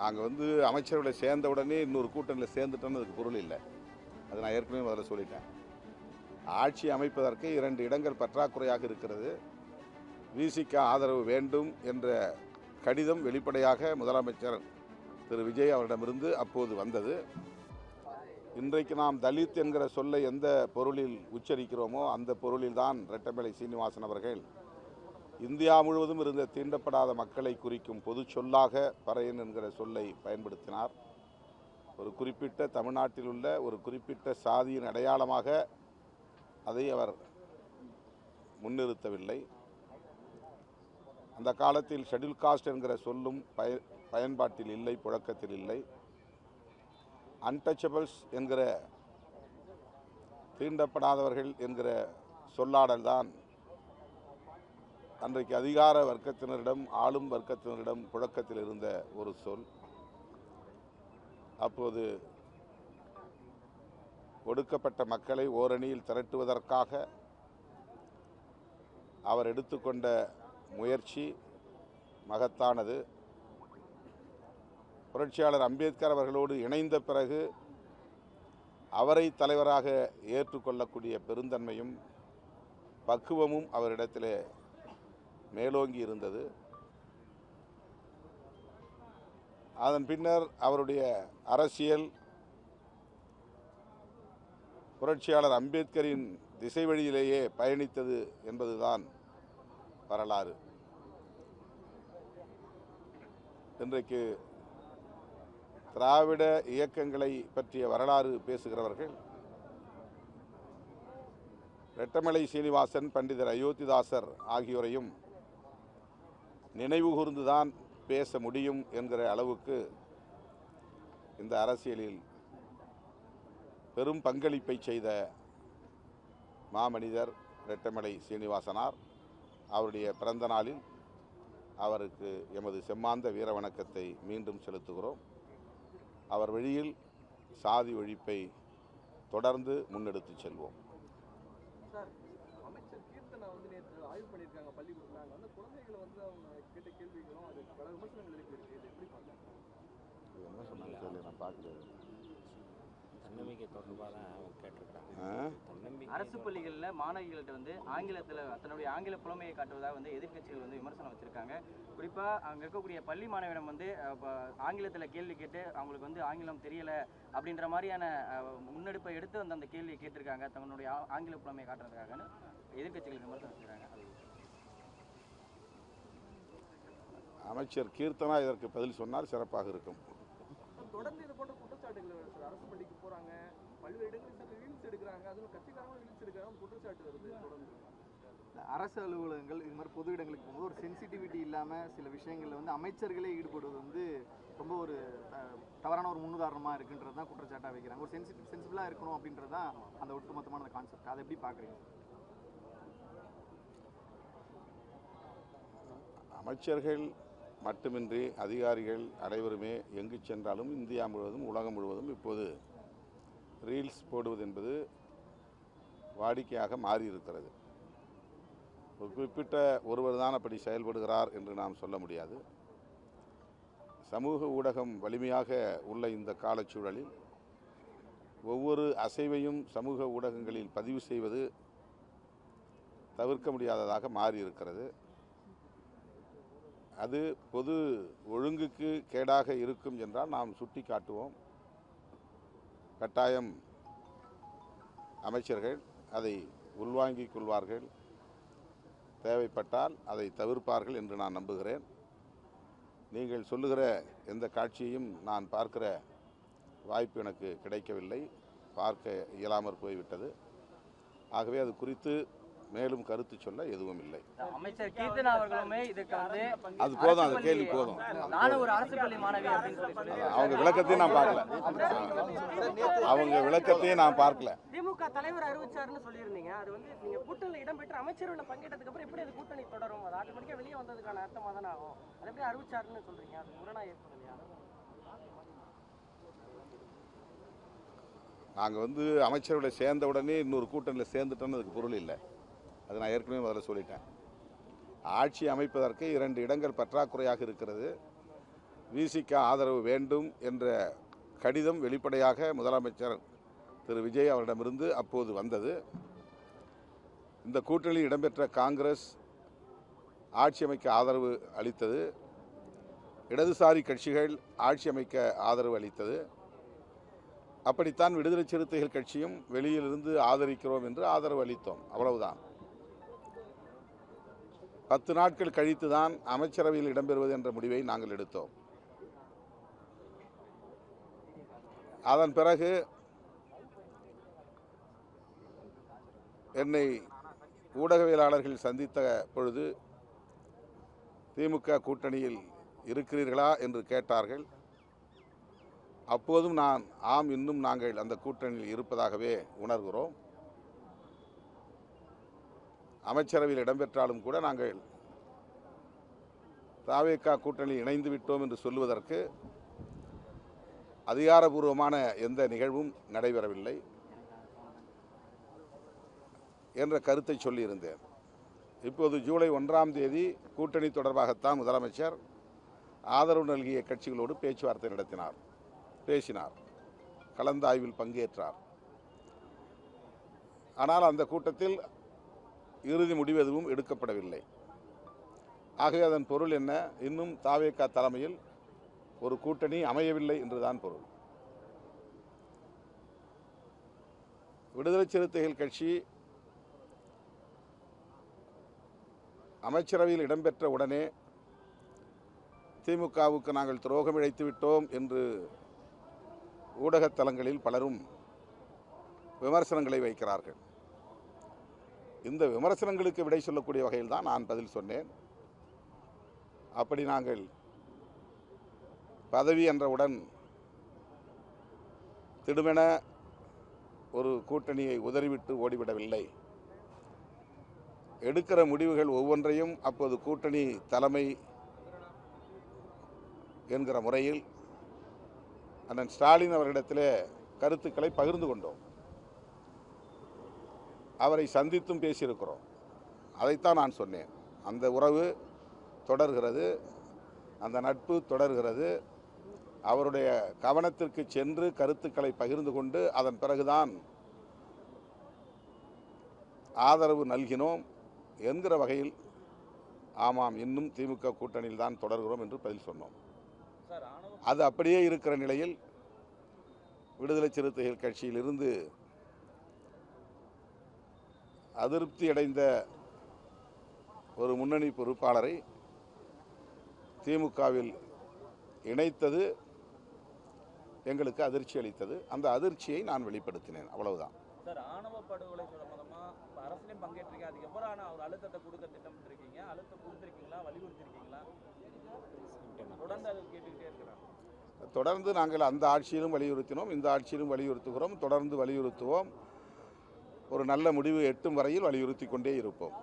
நாங்கள் அமைச்சர்களை சேர்ந்த உடனே இன்னொரு கூட்டணியில் சேர்ந்துட்டோன்னு அதுக்கு பொருள் இல்லை. அது நான் ஏற்கனவே முதல்ல சொல்லிட்டேன். ஆட்சி அமைப்பதற்கு 2 இடங்கள் பற்றாக்குறையாக இருக்கிறது. விசிக ஆதரவு வேண்டும் என்ற கடிதம் வெளிப்படையாக முதலமைச்சர் திரு விஜய் அவரிடமிருந்து அப்போது வந்தது. இன்றைக்கு நாம் தலித் என்கிற சொல்லை எந்த பொருளில் உச்சரிக்கிறோமோ அந்த பொருளில் தான் ரெட்டமலை சீனிவாசன் அவர்கள் இந்தியா முழுவதும் இருந்த தீண்டப்படாத மக்களை குறிக்கும் பொது சொல்லாக பறையன் என்கிற சொல்லை பயன்படுத்தினார். ஒரு குறிப்பிட்ட தமிழ்நாட்டில் உள்ள ஒரு குறிப்பிட்ட சாதியின் அடையாளமாக அதை அவர் முன்னிறுத்தவில்லை. அந்த காலத்தில் ஷெட்யூல் காஸ்ட் என்கிற சொல்லும் பயன்பாட்டில் இல்லை, புழக்கத்தில் இல்லை. அன்டச்சபிள்ஸ் என்கிற தீண்டப்படாதவர்கள் என்கிற சொல்லாடல் தான் அன்றைக்கு அதிகார வர்க்கத்தினரிடம், ஆளும் வர்க்கத்தினரிடம் புழக்கத்தில் இருந்த ஒரு சொல். அப்போது ஒடுக்கப்பட்ட மக்களை ஓரணியில் திரட்டுவதற்காக அவர் எடுத்துக்கொண்ட முயற்சி மகத்தானது. புரட்சியாளர் அம்பேத்கர் அவர்களோடு இணைந்த பிறகு அவரை தலைவராக ஏற்றுக்கொள்ளக்கூடிய பெருந்தன்மையும் பக்குவமும் அவரிடத்திலே மேலோங்கி இருந்தது. அதன் பின்னர் அவருடைய அரசியல் புரட்சியாளர் அம்பேத்கரின் திசை வழியிலேயே பயணித்தது என்பதுதான் வரலாறு. இன்றைக்கு திராவிட இயக்கங்களை பற்றிய வரலாறு பேசுகிறவர்கள் ரெட்டமலை சீனிவாசன், பண்டிதர் அயோத்திதாசர் ஆகியோரையும் நினைவு கூர்ந்துதான் பேச முடியும் என்கிற அளவுக்கு இந்த அரசியலில் பெரும் பங்களிப்பை செய்த மாமனிதர் ரெட்டமலை சீனிவாசனார். அவருடைய பிறந்த நாளில் அவருக்கு எமது செம்மாந்த வீர வணக்கத்தை மீண்டும் செலுத்துகிறோம். அவர் வழியில் சாதி ஒழிப்பை தொடர்ந்து முன்னெடுத்து செல்வோம். அமைச்சர் கீர்த்தனா நேற்று ஆய்வு பண்ணியிருக்காங்க பள்ளிக்கூடத்தில். அங்கே வந்து குழந்தைகளை அவங்க கேட்ட கேள்விகளும் அது பல விமர்சனங்கள் இருக்கு. இது எப்படி பார்க்கலாம்? என்ன சொன்னாங்க சொல்லி நான் பார்க்கல. தன்னம்பிக்கை தொடர்பாக தான் கேட்டிருக்காங்க. அரசு பள்ளிகளில் மாணவிகள்கிட்ட ஆங்கிலத்தில் தன்னுடைய ஆங்கில புலமையை காட்டுவதாக எதிர்க்கட்சிகள் விமர்சனம் வச்சிருக்காங்க. குறிப்பாக அங்கே இருக்கக்கூடிய பள்ளி மாணவியிடம் ஆங்கிலத்தில் கேள்வி கேட்டு அவங்களுக்கு ஆங்கிலம் தெரியலை அப்படின்ற மாதிரியான முன்னெடுப்பை எடுத்து அந்த கேள்வியை கேட்டிருக்காங்க தன்னுடைய ஆங்கில புலமையை காட்டுறதுக்காகன்னு எதிர்க்கட்சிகள் விமர்சனம் வச்சிருக்காங்க. அமைச்சர் கீர்த்தனா இதற்கு பதில் சொன்னால் சிறப்பாக இருக்கும். தொடர்ந்து இது போன்ற குற்றச்சாட்டுகள் அரசு பள்ளிக்கு போறாங்க, பல்வேறு இடங்களில் ரீல்ஸ் எடுக்கிறாங்க, அதுவும் கட்சிக்காரங்களும் ரீல்ஸ் எடுக்கிறாங்க, குற்றச்சாட்டு வருது. தொடர்ந்து அரசு அலுவலகங்கள் இது மாதிரி பொது இடங்களுக்கு போகும்போது ஒரு சென்சிட்டிவிட்டி இல்லாமல் சில விஷயங்களில் அமைச்சர்களே ஈடுபடுவது ரொம்ப ஒரு தவறான ஒரு முன்னுதாரணமாக இருக்குன்றது தான் குற்றச்சாட்டாக வைக்கிறாங்க. ஒரு சென்சிபிளாக இருக்கணும் அப்படின்றது தான் அந்த ஒட்டுமொத்தமான கான்செப்ட். அதை எப்படி பார்க்குறீங்க? அமைச்சர்கள் மட்டுமின்றி அதிகாரிகள் அனைவருமே எங்கு சென்றாலும் இந்தியா முழுவதும் உலகம் முழுவதும் இப்போது ரீல்ஸ் போடுவது என்பது வாடிக்கையாக மாறியிருக்கிறது. ஒரு குறிப்பிட்ட ஒருவர் தான் அப்படி செயல்படுகிறார் என்று நாம் சொல்ல முடியாது. சமூக ஊடகம் வலிமையாக உள்ள இந்த காலச்சூழலில் ஒவ்வொரு அசைவையும் சமூக ஊடகங்களில் பதிவு செய்வது தவிர்க்க முடியாததாக மாறியிருக்கிறது. அது பொது ஒழுங்குக்கு கேடாக இருக்கும் என்றால் நாம் சுட்டி காட்டுவோம். கட்டாயம் அமைச்சர்கள் அதை உள்வாங்கிக் கொள்வார்கள், தேவைப்பட்டால் அதை தவிர்ப்பார்கள் என்று நான் நம்புகிறேன். நீங்கள் சொல்லுகிற எந்த காட்சியையும் நான் பார்க்கிற வாய்ப்பு எனக்கு கிடைக்கவில்லை, பார்க்க இயலாமற் போய்விட்டது. ஆகவே அது குறித்து மேலும் கருத்து சொல்ல எதுவும் இல்லை. அமைச்சர் கீர்த்தனா அவர்களுமே இதுக்கு அது போதும், அந்த கேள்வி போதும். நானும் ஒரு அரசு பள்ளி மாணவி அப்படின்னு சொல்லி அவங்க விளக்கத்தையும் நான் பார்க்கல. அவங்க விளக்கத்தையும் நான் பார்க்கல. திமுக தலைவர் அறிவிச்சாருன்னு சொல்லியிருந்தீங்க. அது நீங்க கூட்டணியில் இடம்பெற்ற அமைச்சர்கள் பங்கேற்றதுக்கு அப்புறம் எப்படி அது கூட்டணி தொடரும்? அது ஆட்டோமேட்டிக்கா வெளியே வந்ததுக்கான அர்த்தமா தானே ஆகும். அது எப்படி அறிவிச்சாருன்னு சொல்றீங்க? அது முரணா ஏற்படலையா? நாங்கள் அமைச்சர்களை சேர்ந்த உடனே இன்னொரு கூட்டணியில் சேர்ந்துட்டோன்னு அதுக்கு பொருள் இல்லை. அது நான் ஏற்கனவே முதல்ல சொல்லிட்டேன். ஆட்சி அமைப்பதற்கு 2 இடங்கள் பற்றாக்குறையாக இருக்கிறது. விசிக ஆதரவு வேண்டும் என்ற கடிதம் வெளிப்படையாக முதலமைச்சர் திரு விஜய் அவரிடமிருந்து அப்போது வந்தது. இந்த கூட்டணியில் இடம்பெற்ற காங்கிரஸ் ஆட்சி அமைக்க ஆதரவு அளித்தது. இடதுசாரி கட்சிகள் ஆட்சி அமைக்க ஆதரவு அளித்தது. அப்படித்தான் விடுதலை சிறுத்தைகள் கட்சியும் வெளியிலிருந்து ஆதரிக்கிறோம் என்று ஆதரவு அளித்தோம். அவ்வளவுதான். 10 நாட்கள் கழித்துதான் அமைச்சரவையில் இடம்பெறுவது என்ற முடிவை நாங்கள் எடுத்தோம். அதன் பிறகு என்னை ஊடகவியலாளர்கள் சந்தித்த பொழுது திமுக கூட்டணியில் இருக்கிறீர்களா என்று கேட்டார்கள். அப்போதும் நான் ஆம், இன்னும் நாங்கள் அந்த கூட்டணியில் இருப்பதாகவே உணர்கிறோம். அமைச்சரவையில் இடம்பெற்றாலும் கூட நாங்கள் தவேக கூட்டணியில் இணைந்து விட்டோம் என்று சொல்வதற்கு அதிகாரபூர்வமான எந்த நிகழ்வும் நடைபெறவில்லை என்ற கருத்தை சொல்லியிருந்தேன். இப்போது ஜூலை 1ஆம் தேதி கூட்டணி தொடர்பாகத்தான் முதலமைச்சர் ஆதரவு நல்கிய கட்சிகளோடு பேச்சுவார்த்தை பேசினார், கலந்தாய்வில் பங்கேற்றார். ஆனால் அந்த கூட்டத்தில் இறுதி முடிவு எதுவும் எடுக்கப்படவில்லை. ஆகவே அதன் பொருள் என்ன? இன்னும் தவேக தலைமையில் ஒரு கூட்டணி அமையவில்லை என்றுதான் பொருள். விடுதலை சிறுத்தைகள் கட்சி அமைச்சரவையில் இடம்பெற்ற உடனே திமுகவுக்கு நாங்கள் துரோகம் இழைத்து விட்டோம் என்று ஊடகத்தலங்களில் பலரும் விமர்சனங்களை வைக்கிறார்கள். இந்த விமர்சனங்களுக்கு விடை சொல்லக்கூடிய வகையில் தான் நான் பதில் சொன்னேன். அப்படி நாங்கள் பதவி என்றவுடன் திடுமென ஒரு கூட்டணியை உதறிவிட்டு ஓடிவிடவில்லை. எடுக்கிற முடிவுகள் ஒவ்வொன்றையும் அப்போது கூட்டணி தலைமை என்கிற முறையில் அண்ணன் ஸ்டாலின் அவர்களிடத்திலே கருத்துக்களை பகிர்ந்து கொண்டோம். அவரை சந்தித்தும் பேசியிருக்கிறோம். அதைத்தான் நான் சொன்னேன். அந்த உறவு தொடர்கிறது, அந்த நட்பு தொடர்கிறது. அவருடைய கவனத்திற்கு சென்று கருத்துக்களை பகிர்ந்து கொண்டு அதன் பிறகுதான் ஆதரவு நல்கினோம் என்கிற வகையில் ஆமாம், இன்னும் திமுக கூட்டணியில் தான் தொடர்கிறோம் என்று பதில் சொன்னோம். அது அப்படியே இருக்கிற நிலையில் விடுதலை சிறுத்தைகள் கட்சியிலிருந்து அதிருப்தி அடைந்த ஒரு முன்னணி பொறுப்பாளரை திமுகவில் இணைத்தது எங்களுக்கு அதிர்ச்சி அளித்தது. அந்த அதிர்ச்சியை நான் வெளிப்படுத்தினேன். அவ்வளவுதான். சார், ஆணவ படுகொலை சம்பந்தமா அரசியலும் பங்கேற்றிருக்கீங்க. அதுக்கப்புறம் ஒரு அழுத்தத்தை கொடுக்க திட்டமிட்டிருக்கீங்க. அழுத்தம் கொடுத்துருக்கீங்களா, வலியுறுத்திருக்கீங்களா? தொடர்ந்து அதை கேட்டுக்கிட்டே இருக்கிறாங்க. தொடர்ந்து நாங்கள் அந்த ஆட்சியிலும் வலியுறுத்தினோம், இந்த ஆட்சியிலும் வலியுறுத்துகிறோம், தொடர்ந்து வலியுறுத்துவோம். ஒரு நல்ல முடிவு எட்டும் வரையில் வலியுறுத்தி கொண்டே இருப்போம்.